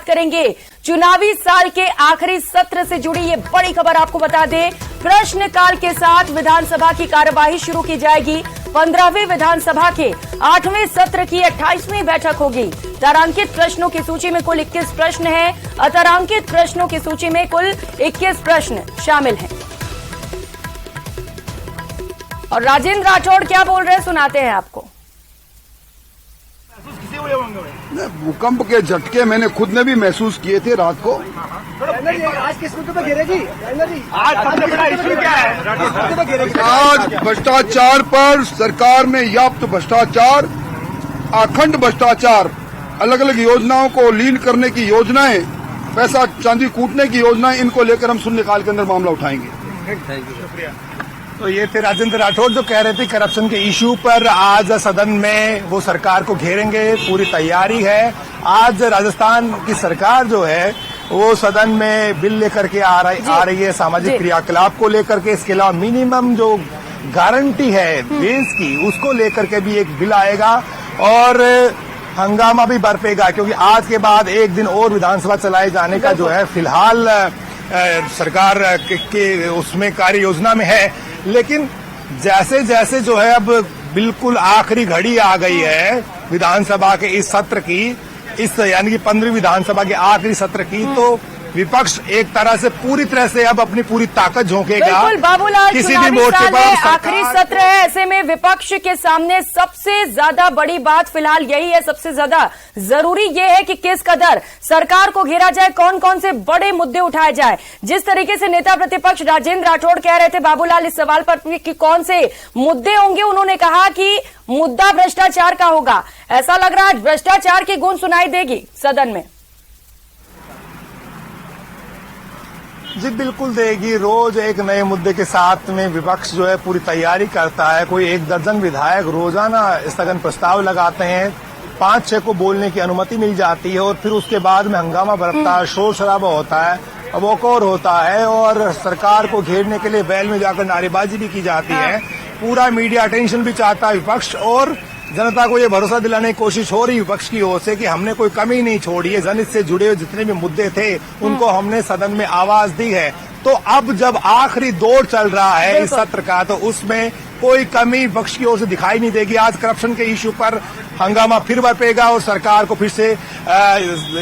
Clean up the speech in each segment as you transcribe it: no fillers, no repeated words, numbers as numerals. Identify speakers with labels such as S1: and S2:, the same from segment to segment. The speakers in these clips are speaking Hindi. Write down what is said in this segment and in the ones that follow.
S1: बात करेंगे चुनावी साल के आखिरी सत्र से जुड़ी ये बड़ी खबर आपको बता दें। प्रश्नकाल के साथ विधानसभा की कार्यवाही शुरू की जाएगी। 15वीं विधानसभा के 8वें सत्र की 28वीं बैठक होगी। तारांकित प्रश्नों की सूची में कुल 21 प्रश्न हैं। अतारांकित प्रश्नों की सूची में कुल 21 प्रश्न शामिल हैं। और राजेंद्र राठौड़ क्या बोल रहे हैं सुनाते हैं आपको।
S2: भूकंप के झटके मैंने खुद ने भी महसूस किए थे रात को।
S3: आज किस मुद्दे पर घेरेगी?
S4: आज सबसे बड़ा इश्यू क्या है?
S2: आज भ्रष्टाचार पर सरकार ने व्याप्त भ्रष्टाचार, अखंड भ्रष्टाचार, अलग अलग योजनाओं को लीन करने की योजनाएं, पैसा चांदी कूटने की योजनाएं, इनको लेकर हम शून्यकाल के अंदर मामला उठाएंगे।
S4: शुक्रिया। तो ये थे राजेंद्र राठौड़ जो कह रहे थे करप्शन के इश्यू पर आज सदन में वो सरकार को घेरेंगे, पूरी तैयारी है। आज राजस्थान की सरकार जो है वो सदन में बिल लेकर के आ रही है सामाजिक क्रियाकलाप को लेकर के। इसके अलावा मिनिमम जो गारंटी है बेस की उसको लेकर के भी एक बिल आएगा और हंगामा भी बरपेगा, क्योंकि आज के बाद एक दिन और विधानसभा चलाए जाने का जो है फिलहाल सरकार के उसमें कार्य योजना में है। लेकिन जैसे जैसे जो है अब बिल्कुल आखिरी घड़ी आ गई है विधानसभा के इस सत्र की, इस यानी कि 15वीं विधानसभा के आखिरी सत्र की, तो विपक्ष एक तरह से पूरी तरह से अब अपनी पूरी ताकत झोंकेगा।
S1: बिल्कुल बाबूलाल,
S4: किसी भी मोर्चे पर
S1: आखिरी सत्र है, ऐसे में विपक्ष के सामने सबसे ज्यादा बड़ी बात फिलहाल यही है, सबसे ज्यादा जरूरी ये है कि किस कदर सरकार को घेरा जाए, कौन कौन से बड़े मुद्दे उठाए जाए। जिस तरीके से नेता प्रतिपक्ष राजेंद्र राठौड़ कह रहे थे बाबूलाल इस सवाल पर कि कौन से मुद्दे होंगे, उन्होंने कहा कि मुद्दा भ्रष्टाचार का होगा। ऐसा लग रहा है भ्रष्टाचार की गूंज सुनाई देगी सदन में।
S4: जी बिल्कुल देगी। रोज एक नए मुद्दे के साथ में विपक्ष जो है पूरी तैयारी करता है। कोई 1 दर्जन विधायक रोजाना स्थगन प्रस्ताव लगाते हैं, 5-6 को बोलने की अनुमति मिल जाती है और फिर उसके बाद में हंगामा बरतता है, शोर शराबा होता है, वॉकआउट होता है और सरकार को घेरने के लिए बैल में जाकर नारेबाजी भी की जाती है। पूरा मीडिया अटेंशन भी चाहता है विपक्ष और जनता को ये भरोसा दिलाने की कोशिश हो रही विपक्ष की ओर से कि हमने कोई कमी नहीं छोड़ी है, जनहित से जुड़े हुए जितने भी मुद्दे थे उनको हमने सदन में आवाज दी है। तो अब जब आखिरी दौर चल रहा है इस सत्र का, तो उसमें कोई कमी विपक्ष की ओर से दिखाई नहीं देगी। आज करप्शन के इश्यू पर हंगामा फिर बरपेगा और सरकार को फिर से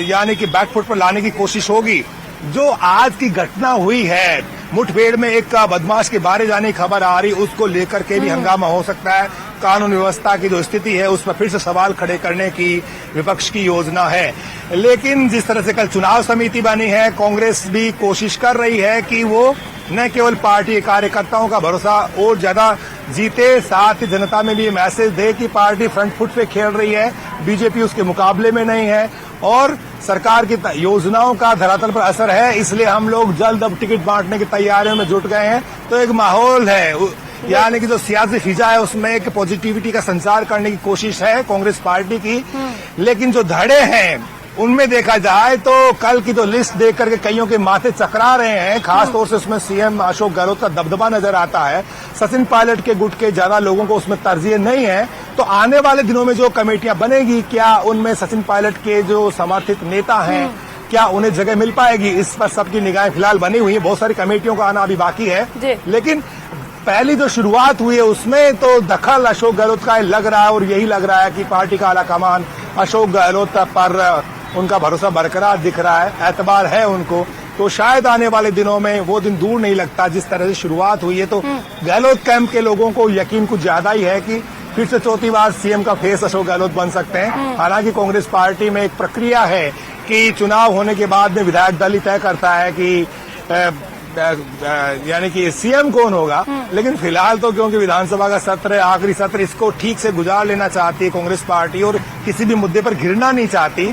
S4: यानी कि बैकफुट पर लाने की कोशिश होगी। जो आज की घटना हुई है मुठभेड़ में एक बदमाश के बारे जाने की खबर आ रही, उसको लेकर के भी हंगामा हो सकता है। कानून व्यवस्था की जो स्थिति है उस पर फिर से सवाल खड़े करने की विपक्ष की योजना है। लेकिन जिस तरह से कल चुनाव समिति बनी है, कांग्रेस भी कोशिश कर रही है कि वो न केवल पार्टी कार्यकर्ताओं का भरोसा और ज्यादा जीते, साथ ही जनता में भी ये मैसेज दे कि पार्टी फ्रंट फुट पे खेल रही है, बीजेपी उसके मुकाबले में नहीं है और सरकार की योजनाओं का धरातल पर असर है। इसलिए हम लोग जल्द अब टिकट बांटने की तैयारियों में जुट गए हैं। तो एक माहौल है, यानी कि जो सियासी फिजा है उसमें एक पॉजिटिविटी का संचार करने की कोशिश है कांग्रेस पार्टी की। लेकिन जो धड़े हैं उनमें देखा जाए तो कल की तो लिस्ट देख करके कईयों के माथे चकरा रहे हैं। खासतौर से उसमें सीएम अशोक गहलोत का दबदबा नजर आता है। सचिन पायलट के गुट के ज्यादा लोगों को उसमें तरजीह नहीं है। तो आने वाले दिनों में जो कमेटियां बनेगी, क्या उनमें सचिन पायलट के जो समर्थित नेता हैं क्या उन्हें जगह मिल पाएगी, इस पर सबकी निगाहें फिलहाल बनी हुई है। बहुत सारी कमेटियों का आना अभी बाकी है। लेकिन पहली जो शुरुआत हुई है उसमें तो दखल अशोक गहलोत का लग रहा है और यही लग रहा है कि पार्टी का आलाकमान अशोक गहलोत पर उनका भरोसा बरकरार दिख रहा है, एतबार है उनको। तो शायद आने वाले दिनों में वो दिन दूर नहीं लगता जिस तरह से शुरुआत हुई है। तो गहलोत कैंप के लोगों को यकीन कुछ ज्यादा ही है कि फिर से चौथी बार सीएम का फेस अशोक गहलोत बन सकते हैं। हालांकि कांग्रेस पार्टी में एक प्रक्रिया है कि चुनाव होने के बाद में विधायक दल ही तय करता है कि यानी कि सीएम कौन होगा। लेकिन फिलहाल तो क्योंकि विधानसभा का सत्र है, आखिरी सत्र, इसको ठीक से गुजार लेना चाहती है कांग्रेस पार्टी और किसी भी मुद्दे पर घिरना नहीं चाहती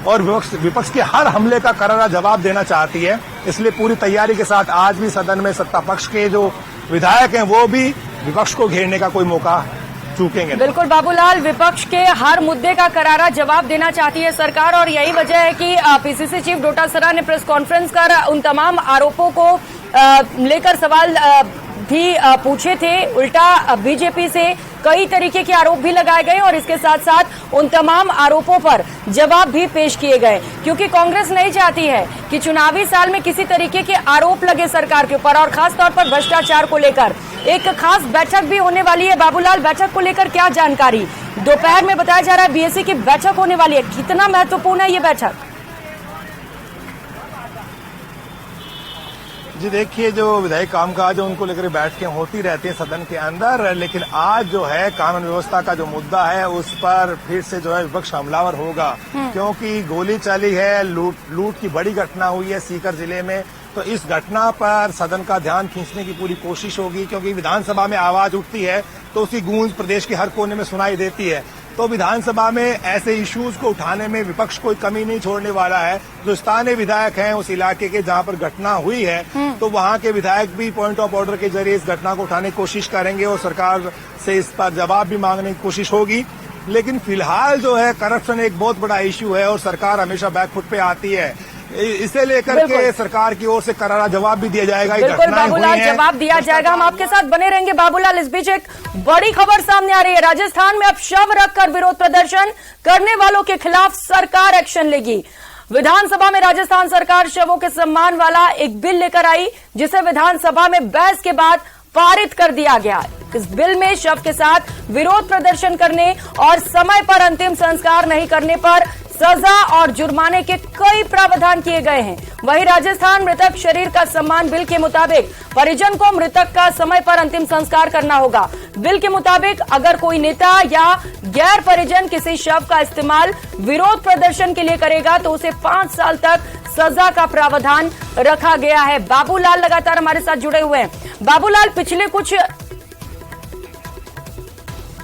S4: और विपक्ष के हर हमले का करारा जवाब देना चाहती है। इसलिए पूरी तैयारी के साथ आज भी सदन में सत्ता पक्ष के जो विधायक हैं वो भी विपक्ष को घेरने का कोई मौका चूकेंगे।
S1: बिल्कुल बाबूलाल, विपक्ष के हर मुद्दे का करारा जवाब देना चाहती है सरकार और यही वजह है कि पीसीसी चीफ डोटासरा ने प्रेस कॉन्फ्रेंस कर उन तमाम आरोपों को लेकर सवाल भी पूछे थे। उल्टा बीजेपी से कई तरीके के आरोप भी लगाए गए और इसके साथ साथ उन तमाम आरोपों पर जवाब भी पेश किए गए, क्योंकि कांग्रेस नहीं चाहती है कि चुनावी साल में किसी तरीके के आरोप लगे सरकार के ऊपर, और खास तौर पर भ्रष्टाचार को लेकर एक खास बैठक भी होने वाली है। बाबूलाल, बैठक को लेकर क्या जानकारी? दोपहर में बताया जा रहा है बीएससी की बैठक होने वाली है, कितना महत्वपूर्ण है ये बैठक?
S4: जी देखिए, जो विधायी कामकाज है उनको लेकर बैठकें होती रहती है सदन के अंदर, लेकिन आज जो है कानून व्यवस्था का जो मुद्दा है उस पर फिर से जो है विपक्ष हमलावर होगा, क्योंकि गोली चली है, लूट की बड़ी घटना हुई है सीकर जिले में। तो इस घटना पर सदन का ध्यान खींचने की पूरी कोशिश होगी, क्योंकि विधानसभा में आवाज उठती है तो उसकी गूंज प्रदेश के हर कोने में सुनाई देती है। तो विधानसभा में ऐसे इश्यूज को उठाने में विपक्ष कोई कमी नहीं छोड़ने वाला है। जो स्थानीय विधायक हैं उस इलाके के जहां पर घटना हुई है, तो वहां के विधायक भी पॉइंट ऑफ ऑर्डर के जरिए इस घटना को उठाने की कोशिश करेंगे और सरकार से इस पर जवाब भी मांगने की कोशिश होगी। लेकिन फिलहाल जो है करप्शन एक बहुत बड़ा इश्यू है और सरकार हमेशा बैकफुट पे आती है। इसे लेकर के सरकार की ओर से करारा जवाब भी दिया जाएगा।
S1: बिल्कुल बाबूलाल, जवाब दिया जाएगा। हम आपके साथ बने रहेंगे बाबूलाल। इस बीच एक बड़ी खबर सामने आ रही है, राजस्थान में अब शव रखकर विरोध प्रदर्शन करने वालों के खिलाफ सरकार एक्शन लेगी। विधानसभा में राजस्थान सरकार शवों के सम्मान वाला एक बिल लेकर आई, जिसे विधानसभा में बहस के बाद पारित कर दिया गया। इस बिल में शव के साथ विरोध प्रदर्शन करने और समय पर अंतिम संस्कार नहीं करने पर सजा और जुर्माने के कई प्रावधान किए गए हैं। वहीं राजस्थान मृतक शरीर का सम्मान बिल के मुताबिक परिजन को मृतक का समय पर अंतिम संस्कार करना होगा। बिल के मुताबिक अगर कोई नेता या गैर परिजन किसी शव का इस्तेमाल विरोध प्रदर्शन के लिए करेगा तो उसे 5 साल तक सजा का प्रावधान रखा गया है। बाबूलाल लगातार हमारे साथ जुड़े हुए हैं। बाबूलाल, पिछले कुछ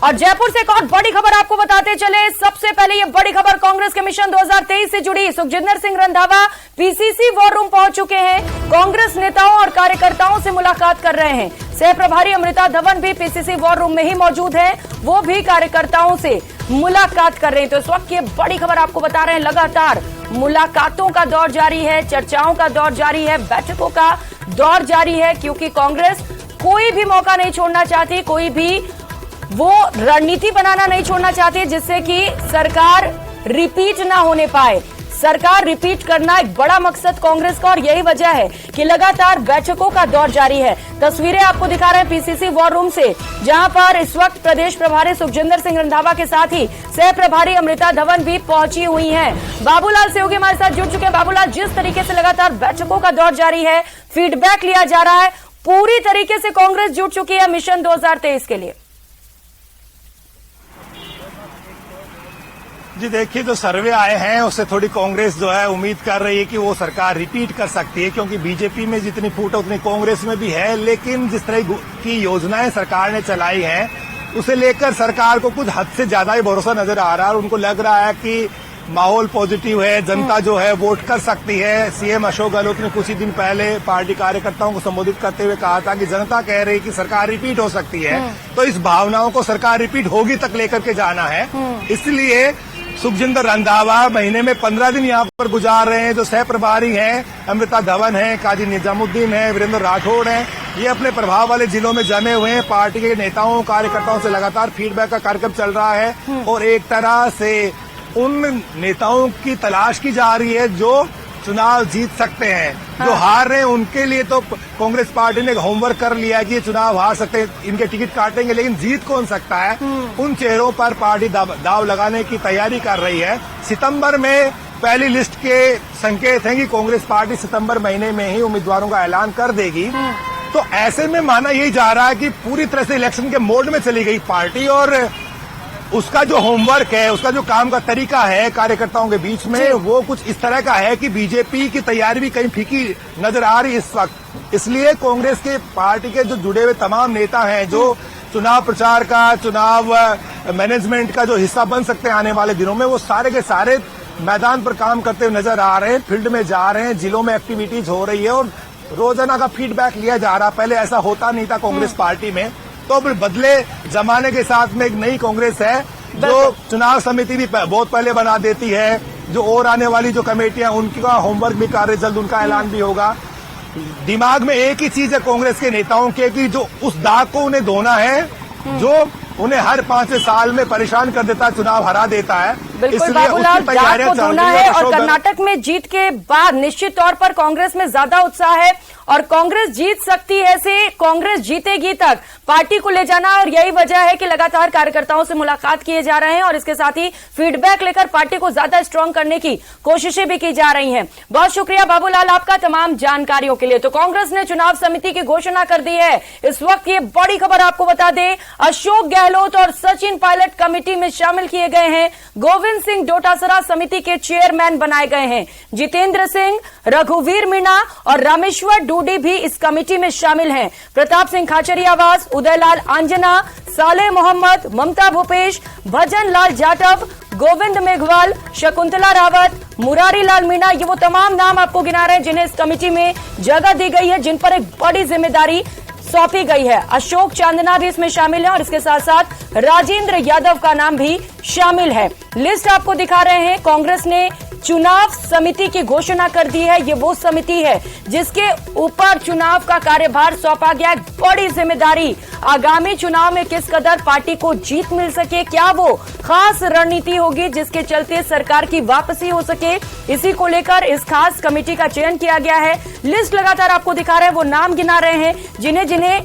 S1: और जयपुर से एक और बड़ी खबर आपको बताते चले। सबसे पहले ये बड़ी खबर कांग्रेस के मिशन 2023 से जुड़ी। Sukhjinder Singh Randhawa PCC war room पहुंच चुके हैं, कांग्रेस नेताओं और कार्यकर्ताओं से मुलाकात कर रहे हैं। सह प्रभारी अमृता धवन भी पीसीसी वॉर रूम में ही मौजूद है, वो भी कार्यकर्ताओं से मुलाकात कर रहे हैं। तो इस वक्त ये बड़ी खबर आपको बता रहे हैं, लगातार मुलाकातों का दौर जारी है, चर्चाओं का दौर जारी है, बैठकों का दौर जारी है, क्योंकि कांग्रेस कोई भी मौका नहीं छोड़ना चाहती, कोई भी वो रणनीति बनाना नहीं छोड़ना चाहती जिससे कि सरकार रिपीट ना होने पाए। सरकार रिपीट करना एक बड़ा मकसद कांग्रेस का, और यही वजह है कि लगातार बैठकों का दौर जारी है। तस्वीरें आपको दिखा रहे हैं पीसीसी वॉर रूम से, जहां पर इस वक्त प्रदेश प्रभारी सुखजिंदर सिंह रंधावा के साथ ही सह प्रभारी अमृता धवन भी पहुंची हुई हैं। बाबूलाल सहयोगी हमारे साथ जुड़ चुके हैं। बाबूलाल, जिस तरीके से लगातार बैठकों का दौर जारी है, फीडबैक लिया जा रहा है, पूरी तरीके से कांग्रेस जुट चुकी है मिशन 2023 के लिए।
S4: जी देखिए, जो सर्वे आए हैं उससे थोड़ी कांग्रेस जो है उम्मीद कर रही है कि वो सरकार रिपीट कर सकती है, क्योंकि बीजेपी में जितनी फूट है उतनी कांग्रेस में भी है। लेकिन जिस तरह की योजनाएं सरकार ने चलाई हैं उसे लेकर सरकार को कुछ हद से ज्यादा ही भरोसा नजर आ रहा है और उनको लग रहा है कि माहौल पॉजिटिव है, जनता जो है वोट कर सकती है। सीएम अशोक गहलोत ने कुछ ही दिन पहले पार्टी कार्यकर्ताओं को संबोधित करते हुए कहा था कि जनता कह रही है कि सरकार रिपीट हो सकती है, तो इस भावनाओं को सरकार रिपीट होगी तक लेकर के जाना है। इसलिए सुखजिंदर रंधावा महीने में 15 दिन यहाँ पर गुजार रहे हैं। जो सह प्रभारी हैं, अमृता धवन है, काजी निजामुद्दीन है, वीरेंद्र राठौड़ हैं, ये अपने प्रभाव वाले जिलों में जमे हुए हैं। पार्टी के नेताओं कार्यकर्ताओं से लगातार फीडबैक का कार्यक्रम चल रहा है और एक तरह से उन नेताओं की तलाश की जा रही है जो चुनाव जीत सकते हैं। जो हार रहे हैं उनके लिए तो कांग्रेस पार्टी ने होमवर्क कर लिया है कि ये चुनाव हार सकते हैं, इनके टिकट काटेंगे, लेकिन जीत कौन सकता है, उन चेहरों पर पार्टी दाव लगाने की तैयारी कर रही है। सितंबर में पहली लिस्ट के संकेत हैं कि कांग्रेस पार्टी सितंबर महीने में ही उम्मीदवारों का ऐलान कर देगी। तो ऐसे में माना यही जा रहा है कि पूरी तरह से इलेक्शन के मोड में चली गई पार्टी और उसका जो होमवर्क है, उसका जो काम का तरीका है कार्यकर्ताओं के बीच में, वो कुछ इस तरह का है कि बीजेपी की तैयारी भी कहीं फीकी नजर आ रही इस वक्त। इसलिए कांग्रेस के पार्टी के जो जुड़े हुए तमाम नेता हैं, जो चुनाव प्रचार का, चुनाव मैनेजमेंट का जो हिस्सा बन सकते हैं आने वाले दिनों में, वो सारे के सारे मैदान पर काम करते हुए नजर आ रहे हैं, फील्ड में जा रहे हैं, जिलों में एक्टिविटीज हो रही है और रोजाना का फीडबैक लिया जा रहा। पहले ऐसा होता नहीं था कांग्रेस पार्टी में। तो बदले जमाने के साथ में एक नई कांग्रेस है जो चुनाव समिति भी बहुत पहले बना देती है, जो और आने वाली जो कमेटियां उनका होमवर्क भी कर रही, जल्द उनका ऐलान भी होगा। दिमाग में एक ही चीज है कांग्रेस के नेताओं के कि जो उस दाग को उन्हें धोना है जो उन्हें हर 5 साल में परेशान कर देता है, चुनाव हरा देता है।
S1: बिल्कुल बाबूलाल, दांत को धोना है और कर्नाटक में जीत के बाद निश्चित तौर पर कांग्रेस में ज्यादा उत्साह है और कांग्रेस जीत सकती है से कांग्रेस जीतेगी तक पार्टी को ले जाना, और यही वजह है कि लगातार कार्यकर्ताओं से मुलाकात किए जा रहे हैं और इसके साथ ही फीडबैक लेकर पार्टी को ज्यादा स्ट्रांग करने की कोशिशें भी की जा रही हैं। बहुत शुक्रिया बाबूलाल आपका तमाम जानकारियों के लिए। तो कांग्रेस ने चुनाव समिति की घोषणा कर दी है। इस वक्त ये बड़ी खबर आपको बता दें, अशोक गहलोत और सचिन पायलट कमेटी में शामिल किए गए हैं। गोविंद सिंह डोटासरा समिति के चेयरमैन बनाए गए हैं। जितेंद्र सिंह, रघुवीर मीणा और रामेश्वर डूडी भी इस कमेटी में शामिल हैं। प्रताप सिंह खाचरियावास, उदयलाल आंजना, सालेह मोहम्मद, ममता भूपेश, भजन लाल जाटव, गोविंद मेघवाल, शकुंतला रावत, मुरारी लाल मीणा, ये वो तमाम नाम आपको गिना रहे हैं जिन्हें इस कमेटी में जगह दी गई है, जिन पर एक बड़ी जिम्मेदारी सौंपी गई है। अशोक चांदना भी इसमें शामिल है और इसके साथ साथ राजेंद्र यादव का नाम भी शामिल है। लिस्ट आपको दिखा रहे हैं। कांग्रेस ने चुनाव समिति की घोषणा कर दी है। ये वो समिति है जिसके ऊपर चुनाव का कार्यभार सौंपा गया। बड़ी जिम्मेदारी, आगामी चुनाव में किस कदर पार्टी को जीत मिल सके, क्या वो खास रणनीति होगी जिसके चलते सरकार की वापसी हो सके, इसी को लेकर इस खास कमेटी का चयन किया गया है। लिस्ट लगातार आपको दिखा रहे हैं, वो नाम गिना रहे हैं जिन्हें जिन्हें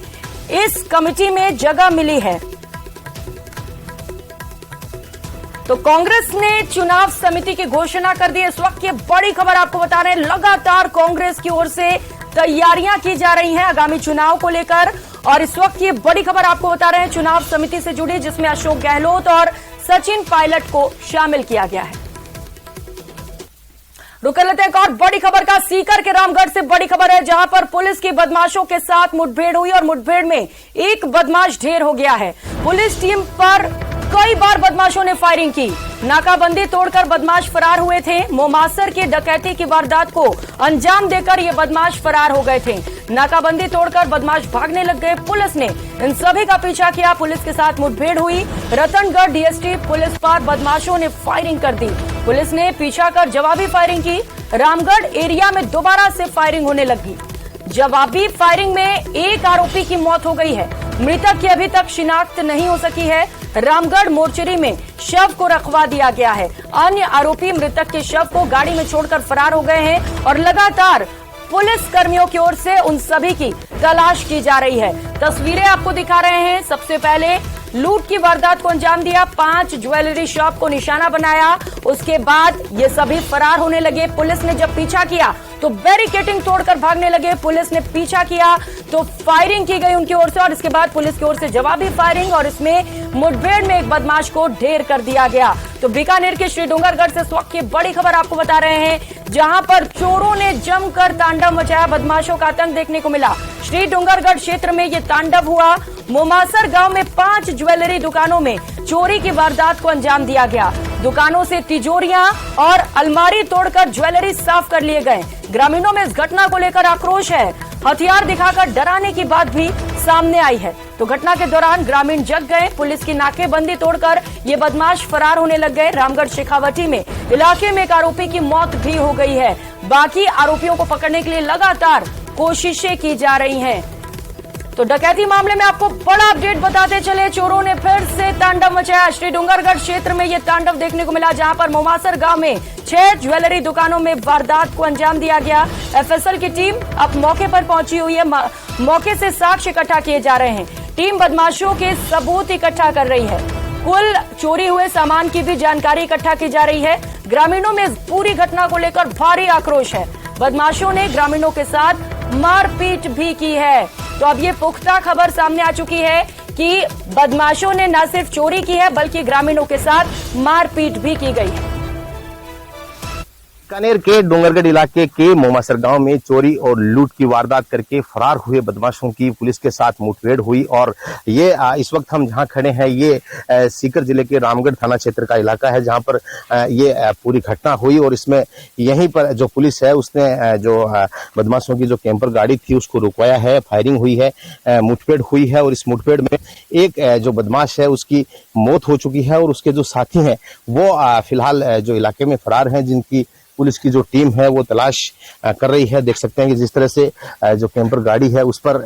S1: इस कमेटी में जगह मिली है। तो कांग्रेस ने चुनाव समिति की घोषणा कर दी। इस वक्त ये बड़ी खबर आपको बता रहे हैं, लगातार कांग्रेस की ओर से तैयारियां की जा रही हैं आगामी चुनाव को लेकर, और इस वक्त ये बड़ी खबर आपको बता रहे हैं चुनाव समिति से जुड़ी, जिसमें अशोक गहलोत और सचिन पायलट को शामिल किया गया है। रुक कर लेते हैं एक और बड़ी खबर का। सीकर के रामगढ़ से बड़ी खबर है, जहां पर पुलिस की बदमाशों के साथ मुठभेड़ हुई और मुठभेड़ में एक बदमाश ढेर हो गया है। पुलिस टीम पर कई बार बदमाशों ने फायरिंग की। नाकाबंदी तोड़कर बदमाश फरार हुए थे। मोमासर की डकैती की वारदात को अंजाम देकर ये बदमाश फरार हो गए थे। नाकाबंदी तोड़कर बदमाश भागने लग गए। पुलिस ने इन सभी का पीछा किया। पुलिस के साथ मुठभेड़ हुई। रतनगढ़ डीएसटी पुलिस पर बदमाशों ने फायरिंग कर दी। पुलिस ने पीछा कर जवाबी फायरिंग की। रामगढ़ एरिया में दोबारा से फायरिंग होने लगी। जवाबी फायरिंग में एक आरोपी की मौत हो गई है। मृतक की अभी तक शिनाख्त नहीं हो सकी है। रामगढ़ मोर्चरी में शव को रखवा दिया गया है। अन्य आरोपी मृतक के शव को गाड़ी में छोड़कर फरार हो गए हैं और लगातार पुलिस कर्मियों की ओर से उन सभी की तलाश की जा रही है। तस्वीरें आपको दिखा रहे हैं। सबसे पहले लूट की वारदात को अंजाम दिया, 5 ज्वेलरी शॉप को निशाना बनाया, उसके बाद ये सभी फरार होने लगे। पुलिस ने जब पीछा किया तो बैरिकेडिंग तोड़कर भागने लगे। पुलिस ने पीछा किया तो फायरिंग की गई उनकी ओर से और इसके बाद पुलिस की ओर से जवाबी फायरिंग और इसमें मुठभेड़ में एक बदमाश को ढेर कर दिया गया। तो बीकानेर के श्री डूंगरगढ़ से इस वक्त की बड़ी खबर आपको बता रहे हैं, जहां पर चोरों ने जमकर तांडव मचाया। बदमाशों का आतंक देखने को मिला। श्री डूंगरगढ़ क्षेत्र में ये तांडव हुआ। मोमासर गांव में 5 ज्वेलरी दुकानों में चोरी की वारदात को अंजाम दिया गया। दुकानों से तिजोरियां और अलमारी तोड़कर ज्वेलरी साफ कर लिए गए। ग्रामीणों में इस घटना को लेकर आक्रोश है। हथियार दिखाकर डराने की बात भी सामने आई है। तो घटना के दौरान ग्रामीण जग गए। पुलिस की नाकेबंदी तोड़कर ये बदमाश फरार होने लग गए। रामगढ़ शेखावटी में इलाके में एक आरोपी की मौत भी हो गई है। बाकी आरोपियों को पकड़ने के लिए लगातार कोशिशें की जा रही हैं। तो डकैती मामले में आपको बड़ा अपडेट बताते चले। चोरों ने फिर से तांडव मचाया। श्री डूंगरगढ़ क्षेत्र में यह तांडव देखने को मिला, जहां पर मोमासर गांव में 6 ज्वेलरी दुकानों में वारदात को अंजाम दिया गया। एफएसएल की टीम अब मौके पर पहुंची हुई है। मौके से साक्ष्य इकट्ठा किए जा रहे हैं। टीम बदमाशों के सबूत इकट्ठा कर रही है। कुल चोरी हुए सामान की भी जानकारी इकट्ठा की जा रही है। ग्रामीणों में इस पूरी घटना को लेकर भारी आक्रोश है। बदमाशों ने ग्रामीणों के साथ मारपीट भी की है। तो अब ये पुख्ता खबर सामने आ चुकी है कि बदमाशों ने न सिर्फ चोरी की है बल्कि ग्रामीणों के साथ मारपीट भी की गई है।
S5: बीकानेर के डूंगरगढ़ इलाके के मोमासर गांव में चोरी और लूट की वारदात करके फरार हुए बदमाशों की पुलिस के साथ मुठभेड़ हुई और ये इस वक्त हम जहां खड़े हैं ये सीकर जिले के रामगढ़ थाना क्षेत्र का इलाका है, जहां पर ये पूरी घटना हुई और इसमें यहीं पर जो पुलिस है उसने जो बदमाशों की जो कैंपर गाड़ी थी उसको रुकवाया है। फायरिंग हुई है, मुठभेड़ हुई है और इस मुठभेड़ में एक जो बदमाश है उसकी मौत हो चुकी है और उसके जो साथी हैं वो फिलहाल जो इलाके में फरार हैं, जिनकी पुलिस की जो टीम है वो तलाश कर रही है। देख सकते हैं कि जिस तरह से जो कैंपर गाड़ी है उस पर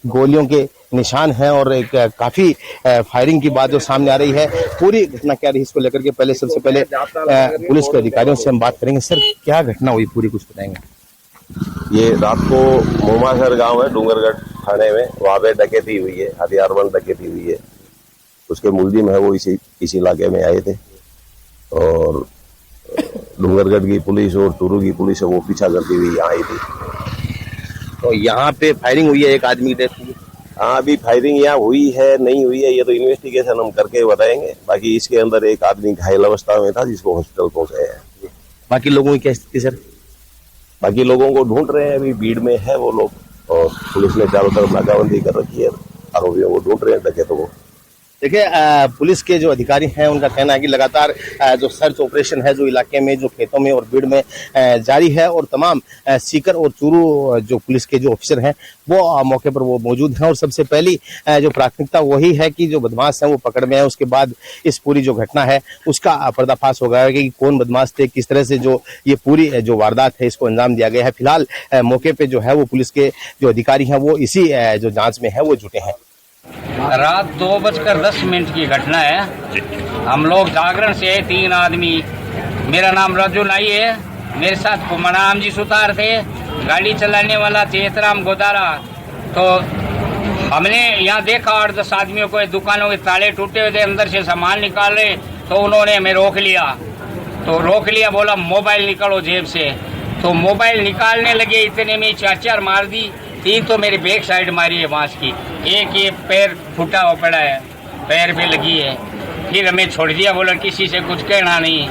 S5: गोलियों के निशान है और एक काफी फायरिंग की बात जो सामने आ रही है। पूरी घटना क्या रही इसको लेकर के पहले सबसे पहले पुलिस के अधिकारियों से हम बात करेंगे। सर, क्या घटना हुई पूरी कुछ बताएंगे?
S6: ये रात को मोमासर गांव है डूंगरगढ़ थाने में, वहां पे डकैती हुई है, हथियारबंद डकैती हुई है। उसके मुलजिम है वो इसी इलाके में आए थे और डूंगरगढ़ की पुलिस और टूरू की पुलिस है वो पीछा करती हुई यहाँ आई थी।
S5: तो यहाँ पे फायरिंग हुई है, एक आदमी की डेथ हुई।
S6: हाँ, अभी फायरिंग यहाँ हुई है नहीं हुई है ये तो इन्वेस्टिगेशन हम करके बताएंगे। बाकी इसके अंदर एक आदमी घायल अवस्था में था जिसको हॉस्पिटल पहुंचाया है।
S5: बाकी लोगों की क्या स्थिति सर?
S6: बाकी लोगों को ढूंढ रहे हैं, अभी भीड़ में है वो लोग और पुलिस ने चारों तरफ नाकाबंदी कर रखी है। आरोपियों को ढूंढ रहे हैं, डकैतों को।
S5: देखिए, पुलिस के जो अधिकारी हैं उनका कहना है कि लगातार जो सर्च ऑपरेशन है जो इलाके में, जो खेतों में और भीड़ में जारी है और तमाम सीकर और चूरू जो पुलिस के जो ऑफिसर हैं वो मौके पर वो मौजूद हैं और सबसे पहली जो प्राथमिकता वही है कि जो बदमाश हैं वो पकड़ में आए। उसके बाद इस पूरी जो घटना है उसका पर्दाफाश होगा कि कौन बदमाश थे, किस तरह से जो ये पूरी जो वारदात है इसको अंजाम दिया गया है। फिलहाल मौके पे जो है वो पुलिस के जो अधिकारी हैं वो इसी जो जांच में है वो जुटे हैं।
S7: रात 2:10 की घटना है। हम लोग जागरण से 3 आदमी, मेरा नाम राजू नाई है, मेरे साथ कुमनाम जी सुतार थे, गाड़ी चलाने वाला चेतराम गोदारा। तो हमने यहाँ देखा 8-10 आदमियों को दुकानों के ताले टूटे हुए थे, अंदर से सामान निकाल रहे। तो उन्होंने हमें रोक लिया, बोला मोबाइल निकालो जेब से। तो मोबाइल निकालने लगे, इतने में 4 मार दी। 3 तो मेरी बैक साइड मारी है बांस की, एक ये पैर फूटा हुआ पड़ा है, पैर पे लगी है। फिर हमें छोड़ दिया, बोला किसी से कुछ कहना नहीं।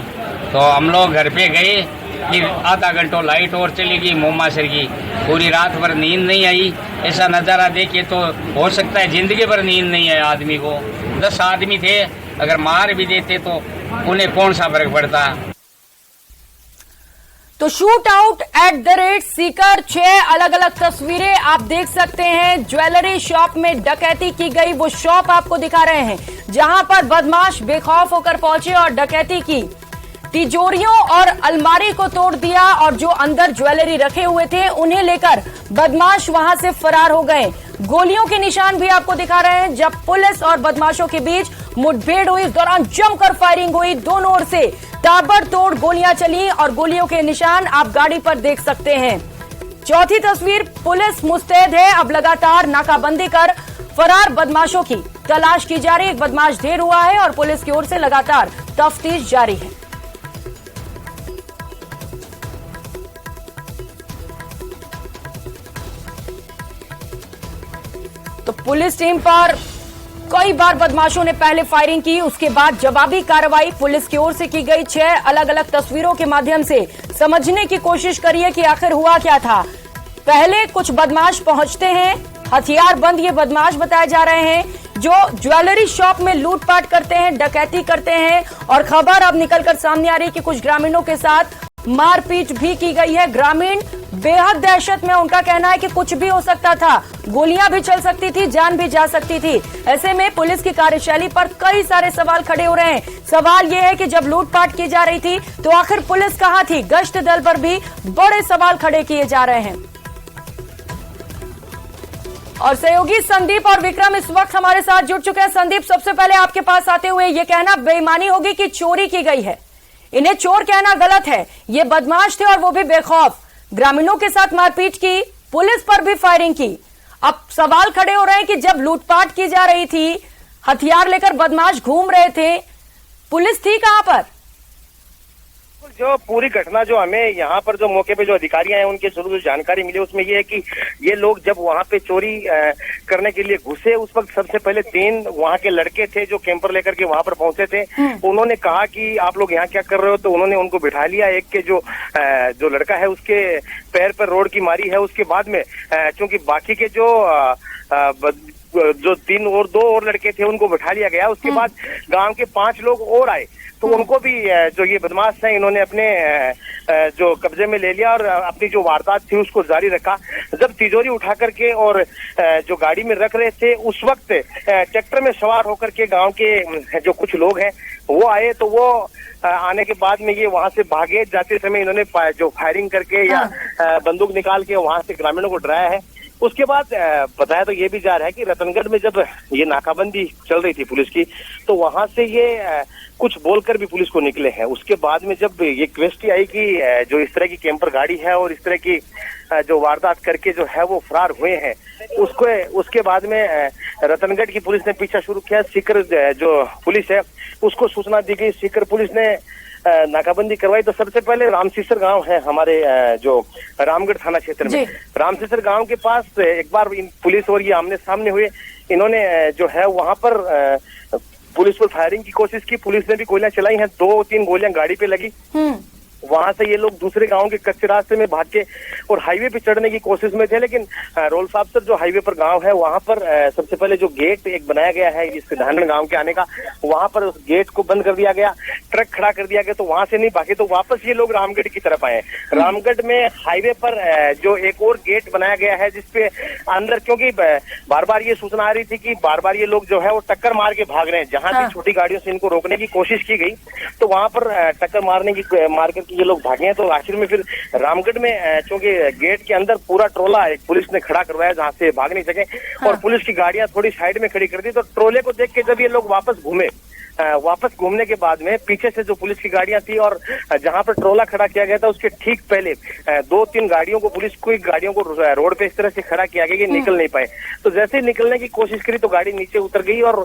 S7: तो हम लोग घर पे गए, फिर आधा घंटा लाइट और चली गई मोमासर की। पूरी रात भर नींद नहीं आई। ऐसा नज़ारा देखे तो हो सकता है जिंदगी भर नींद नहीं है आदमी को। 10 आदमी थे, अगर मार भी देते तो उन्हें कौन सा फर्क पड़ता।
S1: तो शूट आउट @ सीकर 6 अलग अलग तस्वीरें आप देख सकते हैं। ज्वेलरी शॉप में डकैती की गई, वो शॉप आपको दिखा रहे हैं जहां पर बदमाश बेखौफ होकर पहुंचे और डकैती की। तिजोरियों और अलमारी को तोड़ दिया और जो अंदर ज्वेलरी रखे हुए थे उन्हें लेकर बदमाश वहां से फरार हो गए। गोलियों के निशान भी आपको दिखा रहे हैं। जब पुलिस और बदमाशों के बीच मुठभेड़ हुई, इस दौरान जमकर फायरिंग हुई, दोनों ओर से ताबड़तोड़ गोलियां चली और गोलियों के निशान आप गाड़ी पर देख सकते हैं। चौथी तस्वीर, पुलिस मुस्तैद है, अब लगातार नाकाबंदी कर फरार बदमाशों की तलाश की जा रही है। एक बदमाश ढेर हुआ है और पुलिस की ओर से लगातार तफ्तीश जारी है। तो पुलिस टीम पर कई बार बदमाशों ने पहले फायरिंग की, उसके बाद जवाबी कार्रवाई पुलिस की ओर से की गई। 6 अलग अलग तस्वीरों के माध्यम से समझने की कोशिश करिए कि आखिर हुआ क्या था। पहले कुछ बदमाश पहुंचते हैं, हथियारबंद ये बदमाश बताए जा रहे हैं जो ज्वेलरी शॉप में लूटपाट करते हैं, डकैती करते हैं और खबर अब निकलकर सामने आ रही है कि कुछ ग्रामीणों के साथ मारपीट भी की गई है। ग्रामीण बेहद दहशत में, उनका कहना है कि कुछ भी हो सकता था, गोलियां भी चल सकती थी, जान भी जा सकती थी। ऐसे में पुलिस की कार्यशैली पर कई सारे सवाल खड़े हो रहे हैं। सवाल यह है कि जब लूटपाट की जा रही थी तो आखिर पुलिस कहां थी? गश्त दल पर भी बड़े सवाल खड़े किए जा रहे हैं। और सहयोगी संदीप और विक्रम इस वक्त हमारे साथ जुड़ चुके हैं। संदीप, सबसे पहले आपके पास आते हुए ये कहना बेईमानी होगी कि चोरी की गई है, इन्हें चोर कहना गलत है। ये बदमाश थे और वो भी बेखौफ, ग्रामीणों के साथ मारपीट की, पुलिस पर भी फायरिंग की। अब सवाल खड़े हो रहे हैं कि जब लूटपाट की जा रही थी, हथियार लेकर बदमाश घूम रहे थे, पुलिस थी कहां पर?
S3: जो पूरी घटना जो हमें यहाँ पर जो मौके पे जो अधिकारी आए उनके शुरू जो जानकारी मिली उसमें ये है कि ये लोग जब वहाँ पे चोरी करने के लिए घुसे उस वक्त सबसे पहले 3 वहाँ के लड़के थे जो कैंपर लेकर के वहाँ पर पहुंचे थे। उन्होंने कहा कि आप लोग यहाँ क्या कर रहे हो, तो उन्होंने उनको बिठा लिया। एक के जो लड़का है उसके पैर पर रोड की मारी है। उसके बाद में चूंकि बाकी के जो जो 2 और लड़के थे उनको बैठा लिया गया। उसके बाद गांव के 5 लोग और आए, तो उनको भी जो ये बदमाश हैं इन्होंने अपने जो कब्जे में ले लिया और अपनी जो वारदात थी उसको जारी रखा। जब तिजोरी उठा करके और जो गाड़ी में रख रहे थे, उस वक्त ट्रैक्टर में सवार होकर के गांव के जो कुछ लोग हैं वो आए। तो वो आने के बाद में ये वहां से भागे। जाते समय इन्होंने जो फायरिंग करके या बंदूक निकाल के वहां से ग्रामीणों को डराया है। उसके बाद बताया तो ये भी जा रहा है कि रतनगढ़ में जब ये नाकाबंदी चल रही थी पुलिस की, तो वहां से ये कुछ बोलकर भी पुलिस को निकले हैं। उसके बाद में जब ये क्वेश्चन आई कि जो इस तरह की कैंपर गाड़ी है और इस तरह की जो वारदात करके जो है वो फरार हुए हैं, उसके बाद में रतनगढ़ की पुलिस ने पीछा शुरू किया। सीकर जो पुलिस है उसको सूचना दी गई, सीकर पुलिस ने नाकाबंदी करवाई। तो सबसे पहले रामसीसर गांव है हमारे जो रामगढ़ थाना क्षेत्र में, रामसीसर गांव के पास एक बार पुलिस और ये आमने सामने हुए। इन्होंने जो है वहां पर पुलिस पर फायरिंग की कोशिश की, पुलिस ने भी गोलियां चलाई हैं, 2-3 गोलियां गाड़ी पे लगी। वहां से ये लोग दूसरे गांव के कच्चे रास्ते में भाग के और हाईवे पे चढ़ने की कोशिश में थे, लेकिन रोल साहब सर जो हाईवे पर गांव है वहां पर सबसे पहले जो गेट एक बनाया गया है इसके धानगढ़ गांव के आने का, वहां पर उस गेट को बंद कर दिया गया, ट्रक खड़ा कर दिया गया, तो वहां से नहीं भागे। तो वापस ये लोग रामगढ़ की तरफ आए। रामगढ़ में हाईवे पर जो एक और गेट बनाया गया है जिसपे अंदर, क्योंकि बार बार ये सूचना आ रही थी कि बार बार ये लोग जो है वो टक्कर मार के भाग रहे हैं। जहां भी छोटी गाड़ियों से इनको रोकने की कोशिश की गई तो वहां पर टक्कर मार करके ये लोग भागे हैं। तो आखिर में फिर रामगढ़ में क्योंकि गेट के अंदर पूरा ट्रोला एक पुलिस ने खड़ा करवाया जहां से भाग नहीं सके, और पुलिस की गाड़ियां थोड़ी साइड में खड़ी कर दी। तो ट्रोले को देख के जब ये लोग वापस घूमे, वापस घूमने के बाद में पीछे से जो पुलिस की गाड़ियां थी और जहां पर ट्रोला खड़ा किया गया था उसके ठीक पहले 2-3 गाड़ियों को, पुलिस की गाड़ियों को रोड पे इस तरह से खड़ा किया गया कि निकल नहीं पाए। तो जैसे ही निकलने की कोशिश करी तो गाड़ी नीचे उतर गई और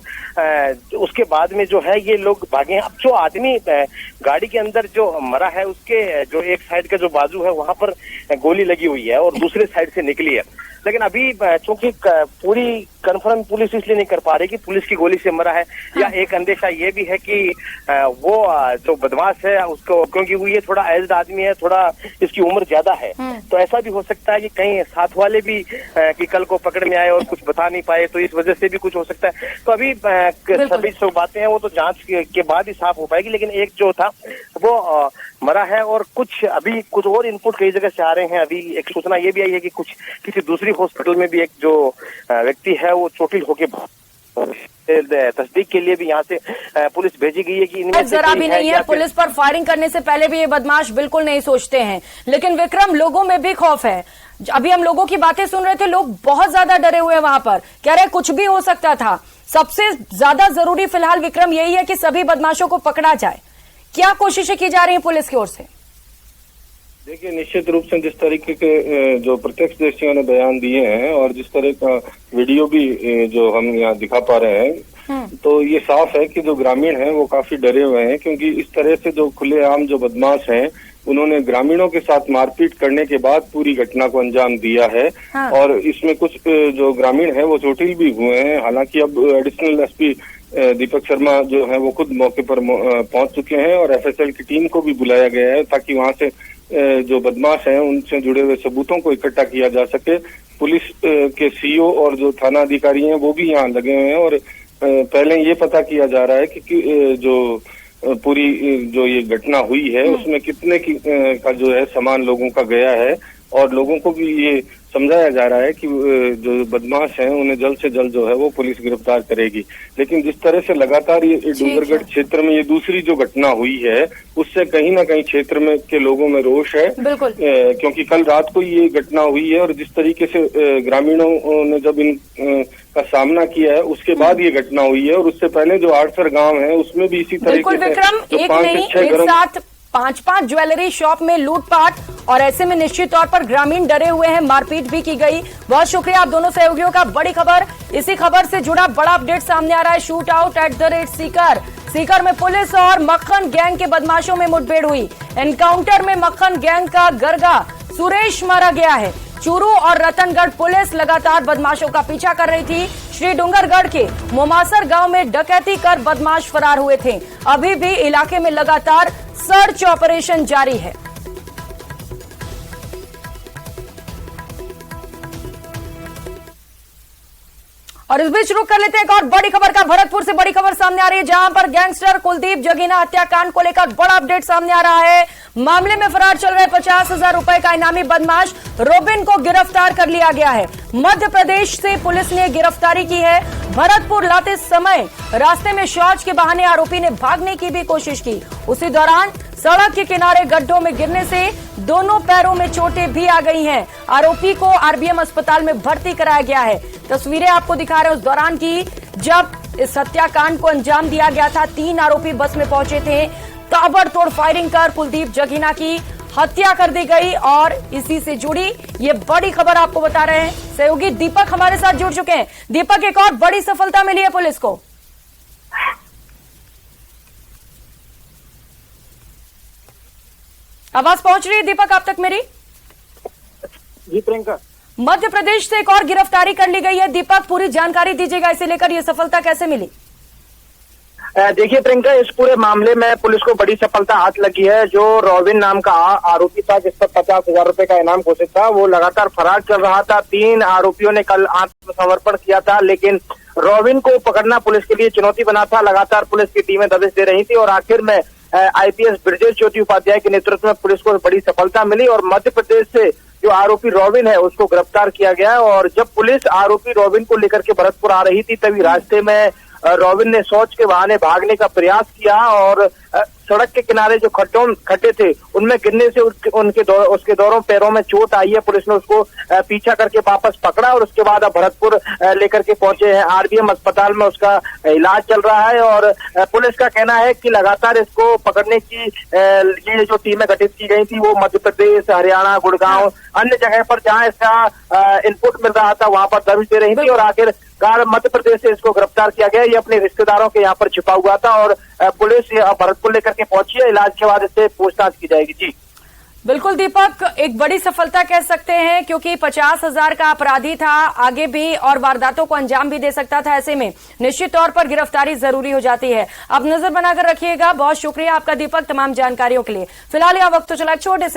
S3: उसके बाद में जो है ये लोग भागे। अब जो आदमी गाड़ी के अंदर जो मरा है उसके जो एक साइड का जो बाजू है वहां पर गोली लगी हुई है और दूसरे साइड से निकली है। लेकिन अभी चूंकि पूरी कंफर्म पुलिस इसलिए नहीं कर पा रही कि पुलिस की गोली से मरा है, या एक अंदेशा ये भी है कि वो जो बदमाश है उसको, क्योंकि वो ये थोड़ा एज्ड आदमी है, थोड़ा इसकी उम्र ज्यादा है, तो ऐसा भी हो सकता है कि कहीं साथ वाले भी कि कल को पकड़ में आए और कुछ बता नहीं पाए, तो इस वजह से भी कुछ हो सकता है। तो अभी सभी जो बातें हैं वो तो जांच के बाद ही साफ हो पाएगी। लेकिन एक जो था वो मरा है और कुछ अभी कुछ और इनपुट कई जगह से आ रहे हैं। अभी एक सूचना ये भी आई है कि कुछ किसी दूसरी हॉस्पिटल में भी एक जो व्यक्ति है वो चोटिल होके तस्दीक के लिए भी यहाँ से पुलिस भेजी गई है कि इनमें
S1: जरा भी नहीं है। पुलिस पर फायरिंग करने से पहले भी ये बदमाश बिल्कुल नहीं सोचते हैं। लेकिन विक्रम, लोगों में भी खौफ है। अभी हम लोगों की बातें सुन रहे थे, लोग बहुत ज्यादा डरे हुए हैं वहां पर, कह रहे कुछ भी हो सकता था। सबसे ज्यादा जरूरी फिलहाल विक्रम यही है कि सभी बदमाशों को पकड़ा जाए। क्या कोशिशें की जा रही हैं पुलिस की ओर से?
S8: देखिए, निश्चित रूप से जिस तरीके के जो प्रत्यक्षदर्शियों ने बयान दिए हैं और जिस तरह का वीडियो भी जो हम यहाँ दिखा पा रहे हैं, तो ये साफ है कि जो ग्रामीण हैं वो काफी डरे हुए हैं, क्योंकि इस तरह से जो खुलेआम जो बदमाश हैं उन्होंने ग्रामीणों के साथ मारपीट करने के बाद पूरी घटना को अंजाम दिया है। और इसमें कुछ जो ग्रामीण हैं वो चोटिल भी हुए हैं। हालांकि अब एडिशनल एसपी दीपक शर्मा जो है वो खुद मौके पर पहुंच चुके हैं और एफएसएल की टीम को भी बुलाया गया है ताकि वहां से जो बदमाश हैं उनसे जुड़े हुए सबूतों को इकट्ठा किया जा सके। पुलिस के सीओ और जो थाना अधिकारी हैं वो भी यहाँ लगे हुए हैं और पहले ये पता किया जा रहा है कि जो पूरी जो ये घटना हुई है उसमें कितने का जो है सामान लोगों का गया है, और लोगों को भी ये समझाया जा रहा है कि जो बदमाश हैं उन्हें जल्द से जल्द जो है वो पुलिस गिरफ्तार करेगी। लेकिन जिस तरह से लगातार ये डूंगरगढ़ क्षेत्र में ये दूसरी जो घटना हुई है उससे कहीं ना कहीं क्षेत्र में के लोगों में रोष है, क्योंकि कल रात को ये घटना हुई है और जिस तरीके से ग्रामीणों ने जब इन का सामना किया है उसके बाद ये घटना हुई है। और उससे पहले जो आड़सर गांव है उसमें भी इसी तरीके से
S1: विक्रम, एक नहीं एक साथ 5-5 ज्वेलरी शॉप में लूटपाट, और ऐसे में निश्चित तौर पर ग्रामीण डरे हुए हैं, मारपीट भी की गई। बहुत शुक्रिया आप दोनों सहयोगियों का। बड़ी खबर, इसी खबर से जुड़ा बड़ा अपडेट सामने आ रहा है। Shoot out @ Sikar. सीकर में पुलिस और मक्खन गैंग के बदमाशों में मुठभेड़ हुई। एनकाउंटर में मक्खन गैंग का गरगा सुरेश मारा गया है। चूरू और रतनगढ़ पुलिस लगातार बदमाशों का पीछा कर रही थी। श्री डूंगरगढ़ के मोमासर गांव में डकैती कर बदमाश फरार हुए थे। अभी भी इलाके में लगातार सर्च ऑपरेशन जारी है। और इस बीच रुक कर लेते हैं एक और बड़ी खबर का। भरतपुर से बड़ी खबर सामने आ रही है, जहां पर गैंगस्टर कुलदीप जगीना हत्याकांड को लेकर बड़ा अपडेट सामने आ रहा है। मामले में फरार चल रहे 50,000 रुपए का इनामी बदमाश रोबिन को गिरफ्तार कर लिया गया है। मध्य प्रदेश से पुलिस ने गिरफ्तारी की है। भरतपुर लाते समय रास्ते में शौच के बहाने आरोपी ने भागने की भी कोशिश की। उसी दौरान सड़क के किनारे गड्ढों में गिरने से दोनों पैरों में चोटें भी आ गई हैं। आरोपी को आरबीएम अस्पताल में भर्ती कराया गया है। तस्वीरें आपको दिखा रहे हैं उस दौरान की जब इस हत्याकांड को अंजाम दिया गया था। 3 आरोपी बस में पहुंचे थे। ताबड़तोड़ फायरिंग कर कुलदीप जगीना की हत्या कर दी गई। और इसी से जुड़ी ये बड़ी खबर आपको बता रहे हैं। सहयोगी दीपक हमारे साथ जुड़ चुके हैं। दीपक, एक और बड़ी सफलता मिली है पुलिस को। आवाज पहुंच रही है दीपक आप तक मेरी?
S3: जी प्रियंका,
S1: मध्य प्रदेश से एक और गिरफ्तारी कर ली गई है। दीपक, पूरी जानकारी दीजिएगा, इसे लेकर यह सफलता कैसे मिली?
S3: देखिए प्रियंका, इस पूरे मामले में पुलिस को बड़ी सफलता हाथ लगी है। जो रोबिन नाम का आरोपी था, जिस पर 50,000 रुपए का इनाम घोषित था, वो लगातार फरार चल रहा था। 3 आरोपियों ने कल आत्मसमर्पण किया था, लेकिन रोबिन को पकड़ना पुलिस के लिए चुनौती बना था। लगातार पुलिस की टीमें दबिश दे रही थी और आखिर में आईपीएस ब्रजेश ज्योति उपाध्याय के नेतृत्व में पुलिस को बड़ी सफलता मिली और मध्य प्रदेश से जो आरोपी रोबिन है उसको गिरफ्तार किया गया। और जब पुलिस आरोपी रोबिन को लेकर के भरतपुर आ रही थी, तभी रास्ते में रोबिन ने शौच के बहाने भागने का प्रयास किया और सड़क के किनारे जो खड्डे थे उनमें गिरने से उसके दोनों पैरों में चोट आई है। पुलिस ने उसको पीछा करके वापस पकड़ा और उसके बाद अब भरतपुर लेकर के पहुंचे हैं। आरबीएम अस्पताल में उसका इलाज चल रहा है और पुलिस का कहना है कि लगातार इसको पकड़ने की ये जो टीमें गठित की गई थी वो मध्य प्रदेश, हरियाणा, गुड़गांव, अन्य जगह पर जहां इसका इनपुट मिल रहा था वहां पर दबिश दे रही थी और आखिरकार मध्य प्रदेश से इसको गिरफ्तार किया गया। ये अपने रिश्तेदारों के यहाँ पर छिपा हुआ था और पुलिस भरतपुर लेकर के पहुंची है। इलाज के बाद इससे पूछताछ की जाएगी। जी
S1: बिल्कुल दीपक, एक बड़ी सफलता कह सकते हैं, क्योंकि 50,000 का अपराधी था, आगे भी और वारदातों को अंजाम भी दे सकता था। ऐसे में निश्चित तौर पर गिरफ्तारी जरूरी हो जाती है। अब नजर बनाकर रखिएगा। बहुत शुक्रिया आपका दीपक, तमाम जानकारियों के लिए। फिलहाल यह वक्त तो चला छोटे से